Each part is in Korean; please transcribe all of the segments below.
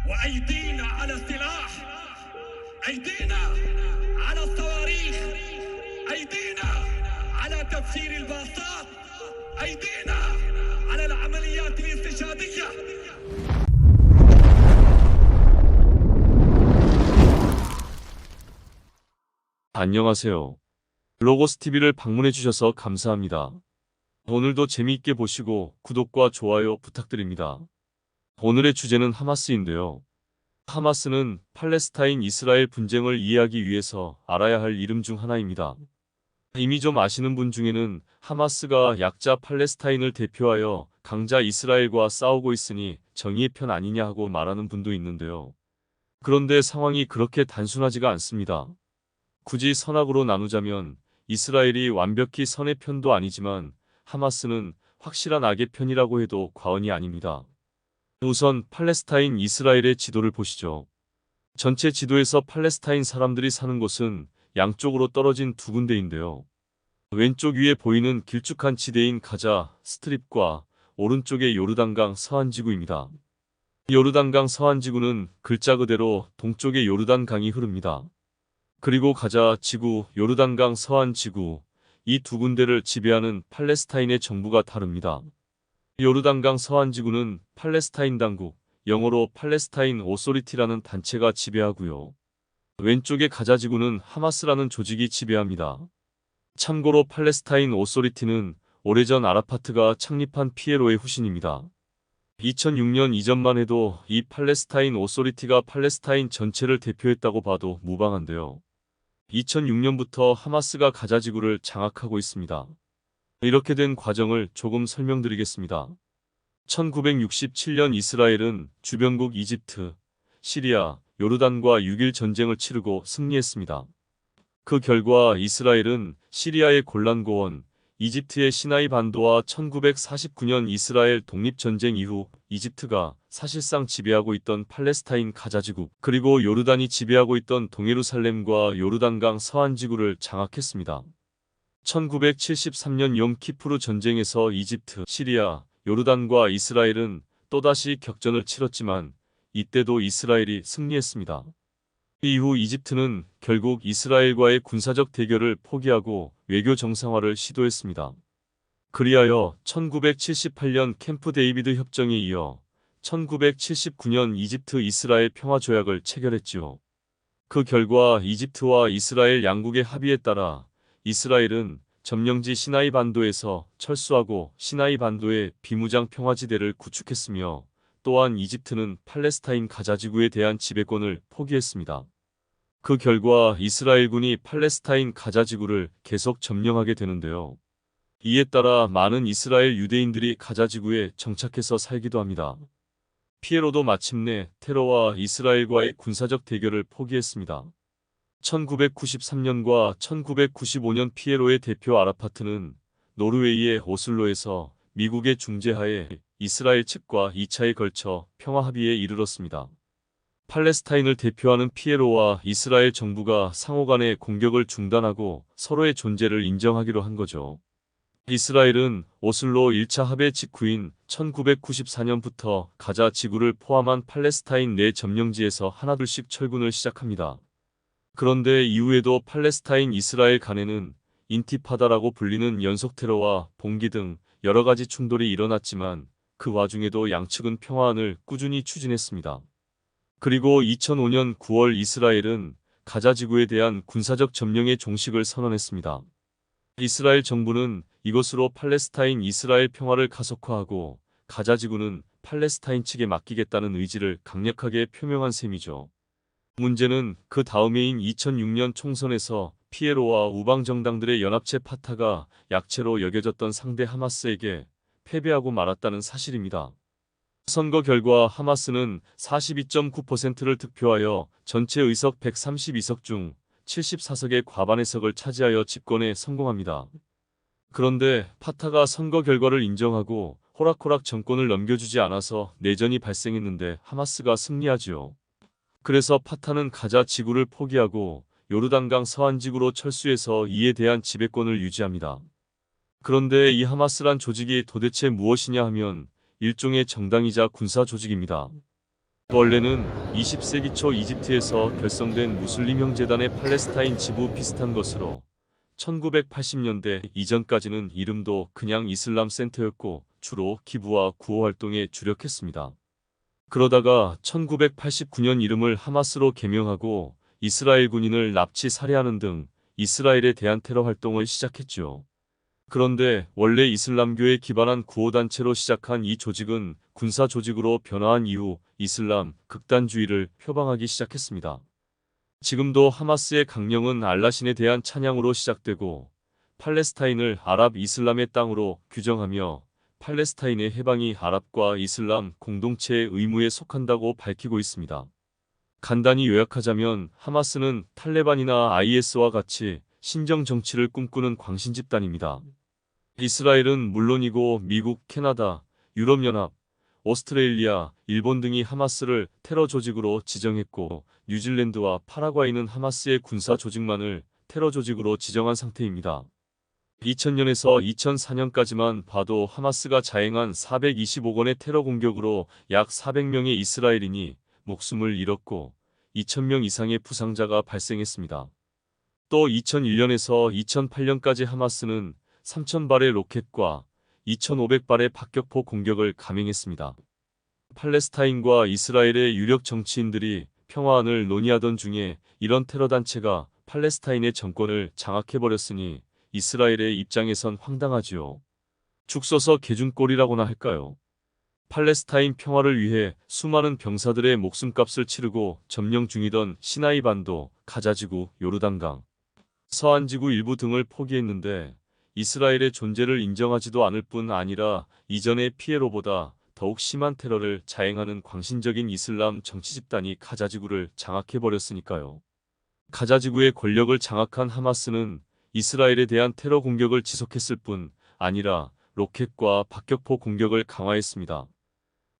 وأيدينا على السلاح، أيدينا على الصواريخ، أيدينا على تفجير الباصات، أيدينا على العمليات الاستشهادية. 안녕하세요. 로고스 TV를 방문해 주셔서 감사합니다. 오늘도 재미있게 보시고 구독과 좋아요 부탁드립니다. 오늘의 주제는 하마스인데요. 하마스는 팔레스타인 이스라엘 분쟁을 이해하기 위해서 알아야 할 이름 중 하나입니다. 이미 좀 아시는 분 중에는 하마스가 약자 팔레스타인을 대표하여 강자 이스라엘과 싸우고 있으니 정의의 편 아니냐 하고 말하는 분도 있는데요. 그런데 상황이 그렇게 단순하지가 않습니다. 굳이 선악으로 나누자면 이스라엘이 완벽히 선의 편도 아니지만 하마스는 확실한 악의 편이라고 해도 과언이 아닙니다. 우선 팔레스타인 이스라엘의 지도를 보시죠. 전체 지도에서 팔레스타인 사람들이 사는 곳은 양쪽으로 떨어진 두 군데인데요. 왼쪽 위에 보이는 길쭉한 지대인 가자 스트립과 오른쪽의 요르단강 서안지구입니다. 요르단강 서안지구는 글자 그대로 동쪽의 요르단강이 흐릅니다. 그리고 가자 지구, 요르단강 서안 지구, 이 두 군데를 지배하는 팔레스타인의 정부가 다릅니다. 요르단강 서안 지구는 팔레스타인 당국, 영어로 팔레스타인 오소리티라는 단체가 지배하고요. 왼쪽의 가자 지구는 하마스라는 조직이 지배합니다. 참고로 팔레스타인 오소리티는 오래전 아라파트가 창립한 피에로의 후신입니다. 2006년 이전만 해도 이 팔레스타인 오소리티가 팔레스타인 전체를 대표했다고 봐도 무방한데요. 2006년부터 하마스가 가자 지구를 장악하고 있습니다. 이렇게 된 과정을 조금 설명드리겠습니다. 1967년 이스라엘은 주변국 이집트, 시리아, 요르단과 6.1 전쟁을 치르고 승리했습니다. 그 결과 이스라엘은 시리아의 골란고원, 이집트의 시나이 반도와 1949년 이스라엘 독립전쟁 이후 이집트가 사실상 지배하고 있던 팔레스타인 가자지구, 그리고 요르단이 지배하고 있던 동예루살렘과 요르단강 서안지구를 장악했습니다. 1973년 욤키푸르 전쟁에서 이집트, 시리아, 요르단과 이스라엘은 또다시 격전을 치렀지만 이때도 이스라엘이 승리했습니다. 이후 이집트는 결국 이스라엘과의 군사적 대결을 포기하고 외교 정상화를 시도했습니다. 그리하여 1978년 캠프 데이비드 협정에 이어 1979년 이집트 이스라엘 평화조약을 체결했지요. 그 결과 이집트와 이스라엘 양국의 합의에 따라 이스라엘은 점령지 시나이 반도에서 철수하고 시나이 반도에 비무장 평화지대를 구축했으며 또한 이집트는 팔레스타인 가자지구에 대한 지배권을 포기했습니다. 그 결과 이스라엘군이 팔레스타인 가자지구를 계속 점령하게 되는데요. 이에 따라 많은 이스라엘 유대인들이 가자지구에 정착해서 살기도 합니다. 피에로도 마침내 테러와 이스라엘과의 군사적 대결을 포기했습니다. 1993년과 1995년 피에로의 대표 아라파트는 노르웨이의 오슬로에서 미국의 중재하에 이스라엘 측과 2차에 걸쳐 평화 합의에 이르렀습니다. 팔레스타인을 대표하는 피에로와 이스라엘 정부가 상호간의 공격을 중단하고 서로의 존재를 인정하기로 한 거죠. 이스라엘은 오슬로 1차 합의 직후인 1994년부터 가자 지구를 포함한 팔레스타인 내 점령지에서 하나둘씩 철군을 시작합니다. 그런데 이후에도 팔레스타인 이스라엘 간에는 인티파다라고 불리는 연속 테러와 봉기 등 여러 가지 충돌이 일어났지만 그 와중에도 양측은 평화안을 꾸준히 추진했습니다. 그리고 2005년 9월 이스라엘은 가자 지구에 대한 군사적 점령의 종식을 선언했습니다. 이스라엘 정부는 이것으로 팔레스타인 이스라엘 평화를 가속화하고 가자 지구는 팔레스타인 측에 맡기겠다는 의지를 강력하게 표명한 셈이죠. 문제는 그 다음 해인 2006년 총선에서 피에로와 우방정당들의 연합체 파타가 약체로 여겨졌던 상대 하마스에게 패배하고 말았다는 사실입니다. 선거 결과 하마스는 42.9%를 득표하여 전체 의석 132석 중 74석의 과반의석을 차지하여 집권에 성공합니다. 그런데 파타가 선거 결과를 인정하고 호락호락 정권을 넘겨주지 않아서 내전이 발생했는데 하마스가 승리하지요. 그래서 파타는 가자 지구를 포기하고 요르단강 서안지구로 철수해서 이에 대한 지배권을 유지합니다. 그런데 이 하마스란 조직이 도대체 무엇이냐 하면 일종의 정당이자 군사 조직입니다. 원래는 20세기 초 이집트에서 결성된 무슬림 형제단의 팔레스타인 지부 비슷한 것으로 1980년대 이전까지는 이름도 그냥 이슬람 센터였고 주로 기부와 구호 활동에 주력했습니다. 그러다가 1989년 이름을 하마스로 개명하고 이스라엘 군인을 납치 살해하는 등 이스라엘에 대한 테러 활동을 시작했죠. 그런데 원래 이슬람교에 기반한 구호단체로 시작한 이 조직은 군사 조직으로 변화한 이후 이슬람 극단주의를 표방하기 시작했습니다. 지금도 하마스의 강령은 알라신에 대한 찬양으로 시작되고 팔레스타인을 아랍 이슬람의 땅으로 규정하며 팔레스타인의 해방이 아랍과 이슬람 공동체의 의무에 속한다고 밝히고 있습니다. 간단히 요약하자면 하마스는 탈레반이나 IS와 같이 신정 정치를 꿈꾸는 광신 집단입니다. 이스라엘은 물론이고 미국, 캐나다, 유럽연합, 오스트레일리아, 일본 등이 하마스를 테러 조직으로 지정했고 뉴질랜드와 파라과이는 하마스의 군사 조직만을 테러 조직으로 지정한 상태입니다. 2000년에서 2004년까지만 봐도 하마스가 자행한 425건의 테러 공격으로 약 400명의 이스라엘인이 목숨을 잃었고 2000명 이상의 부상자가 발생했습니다. 또 2001년에서 2008년까지 하마스는 3000발의 로켓과 2500발의 박격포 공격을 감행했습니다. 팔레스타인과 이스라엘의 유력 정치인들이 평화안을 논의하던 중에 이런 테러 단체가 팔레스타인의 정권을 장악해버렸으니 이스라엘의 입장에선 황당하지요. 죽 써서 개준꼴이라고나 할까요? 팔레스타인 평화를 위해 수많은 병사들의 목숨값을 치르고 점령 중이던 시나이 반도, 가자지구, 요르단강, 서안지구 일부 등을 포기했는데 이스라엘의 존재를 인정하지도 않을 뿐 아니라 이전의 피해로보다 더욱 심한 테러를 자행하는 광신적인 이슬람 정치 집단이 가자지구를 장악해버렸으니까요. 가자지구의 권력을 장악한 하마스는 이스라엘에 대한 테러 공격을 지속했을 뿐 아니라 로켓과 박격포 공격을 강화했습니다.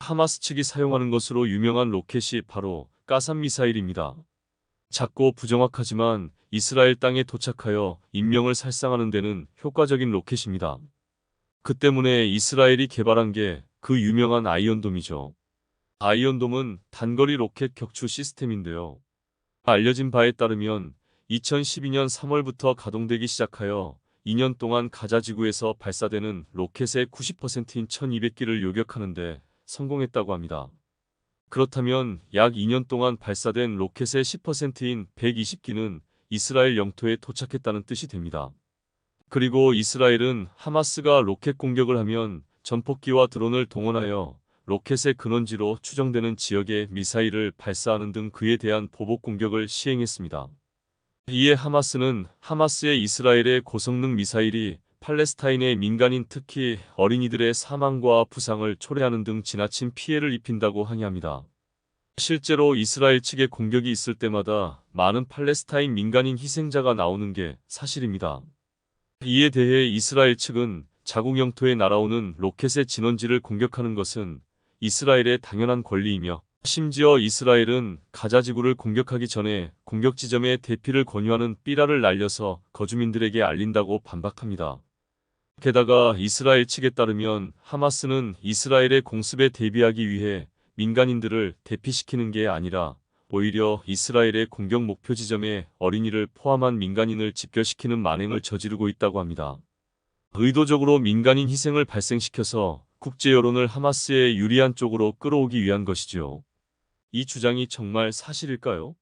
하마스 측이 사용하는 것으로 유명한 로켓이 바로 까삼 미사일입니다. 작고 부정확하지만 이스라엘 땅에 도착하여 인명을 살상하는 데는 효과적인 로켓입니다. 그 때문에 이스라엘이 개발한 게 그 유명한 아이언돔이죠. 아이언돔은 단거리 로켓 격추 시스템인데요. 알려진 바에 따르면 2012년 3월부터 가동되기 시작하여 2년 동안 가자지구에서 발사되는 로켓의 90%인 1200기를 요격하는 데 성공했다고 합니다. 그렇다면 약 2년 동안 발사된 로켓의 10%인 120기는 이스라엘 영토에 도착했다는 뜻이 됩니다. 그리고 이스라엘은 하마스가 로켓 공격을 하면 전폭기와 드론을 동원하여 로켓의 근원지로 추정되는 지역에 미사일을 발사하는 등 그에 대한 보복 공격을 시행했습니다. 이에 하마스는 하마스의 이스라엘의 고성능 미사일이 팔레스타인의 민간인 특히 어린이들의 사망과 부상을 초래하는 등 지나친 피해를 입힌다고 항의합니다. 실제로 이스라엘 측의 공격이 있을 때마다 많은 팔레스타인 민간인 희생자가 나오는 게 사실입니다. 이에 대해 이스라엘 측은 자국 영토에 날아오는 로켓의 진원지를 공격하는 것은 이스라엘의 당연한 권리이며 심지어 이스라엘은 가자지구를 공격하기 전에 공격 지점에 대피를 권유하는 삐라를 날려서 거주민들에게 알린다고 반박합니다. 게다가 이스라엘 측에 따르면 하마스는 이스라엘의 공습에 대비하기 위해 민간인들을 대피시키는 게 아니라 오히려 이스라엘의 공격 목표 지점에 어린이를 포함한 민간인을 집결시키는 만행을 저지르고 있다고 합니다. 의도적으로 민간인 희생을 발생시켜서 국제 여론을 하마스에 유리한 쪽으로 끌어오기 위한 것이죠. 이 주장이 정말 사실일까요?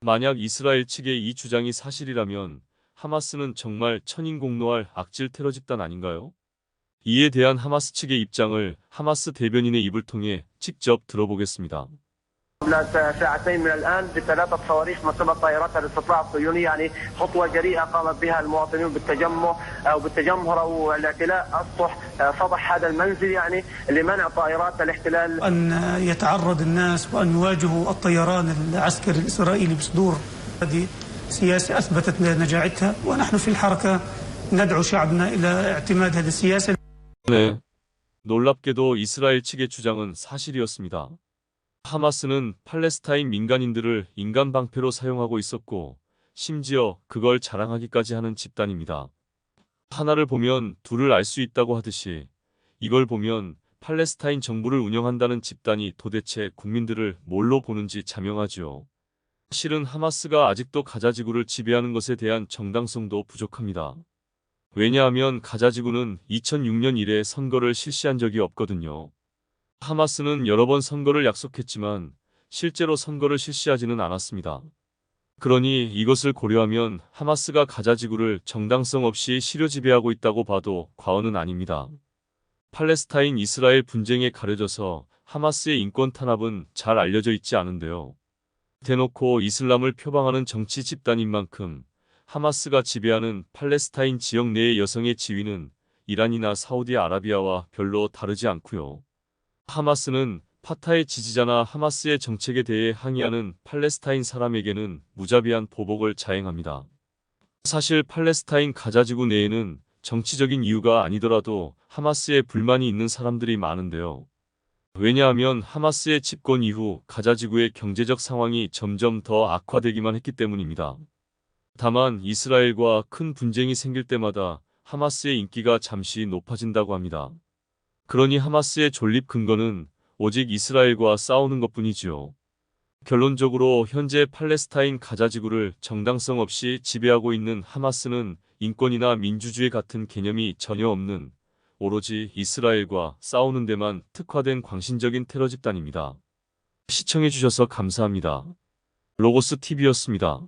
만약 이스라엘 측의 이 주장이 사실이라면 하마스는 정말 천인공노할 악질 테러 집단 아닌가요? 이에 대한 하마스 측의 입장을 하마스 대변인의 입을 통해 직접 들어보겠습니다. قبل ساعتين من الآن بثلاثة صواريخ من قبل طائرات الاستطلاع الصهيوني يعني خطوة جريئة قامت بها المواطنون بالتجمهر أو الاعتلاء أسطح سطح هذا المنزل يعني لمنع طائرات الاحتلال أن يتعرض الناس وأن يواجهوا الطيران العسكري الإسرائيلي بصدور هذه سياسة أثبتت نجاعتها ونحن في الحركة ندعو شعبنا إلى اعتماد هذه السياسة. 네, 놀랍게도 이스라엘 측의 주장은 사실이었습니다. 하마스는 팔레스타인 민간인들을 인간 방패로 사용하고 있었고 심지어 그걸 자랑하기까지 하는 집단입니다. 하나를 보면 둘을 알 수 있다고 하듯이 이걸 보면 팔레스타인 정부를 운영한다는 집단이 도대체 국민들을 뭘로 보는지 자명하지요. 실은 하마스가 아직도 가자 지구를 지배하는 것에 대한 정당성도 부족합니다. 왜냐하면 가자 지구는 2006년 이래 선거를 실시한 적이 없거든요. 하마스는 여러 번 선거를 약속했지만 실제로 선거를 실시하지는 않았습니다. 그러니 이것을 고려하면 하마스가 가자 지구를 정당성 없이 실효 지배하고 있다고 봐도 과언은 아닙니다. 팔레스타인 이스라엘 분쟁에 가려져서 하마스의 인권 탄압은 잘 알려져 있지 않은데요. 대놓고 이슬람을 표방하는 정치 집단인 만큼 하마스가 지배하는 팔레스타인 지역 내의 여성의 지위는 이란이나 사우디아라비아와 별로 다르지 않고요. 하마스는 파타의 지지자나 하마스의 정책에 대해 항의하는 팔레스타인 사람에게는 무자비한 보복을 자행합니다. 사실 팔레스타인 가자지구 내에는 정치적인 이유가 아니더라도 하마스에 불만이 있는 사람들이 많은데요. 왜냐하면 하마스의 집권 이후 가자지구의 경제적 상황이 점점 더 악화되기만 했기 때문입니다. 다만 이스라엘과 큰 분쟁이 생길 때마다 하마스의 인기가 잠시 높아진다고 합니다. 그러니 하마스의 존립 근거는 오직 이스라엘과 싸우는 것뿐이지요. 결론적으로 현재 팔레스타인 가자지구를 정당성 없이 지배하고 있는 하마스는 인권이나 민주주의 같은 개념이 전혀 없는 오로지 이스라엘과 싸우는 데만 특화된 광신적인 테러 집단입니다. 시청해주셔서 감사합니다. 로고스 TV였습니다.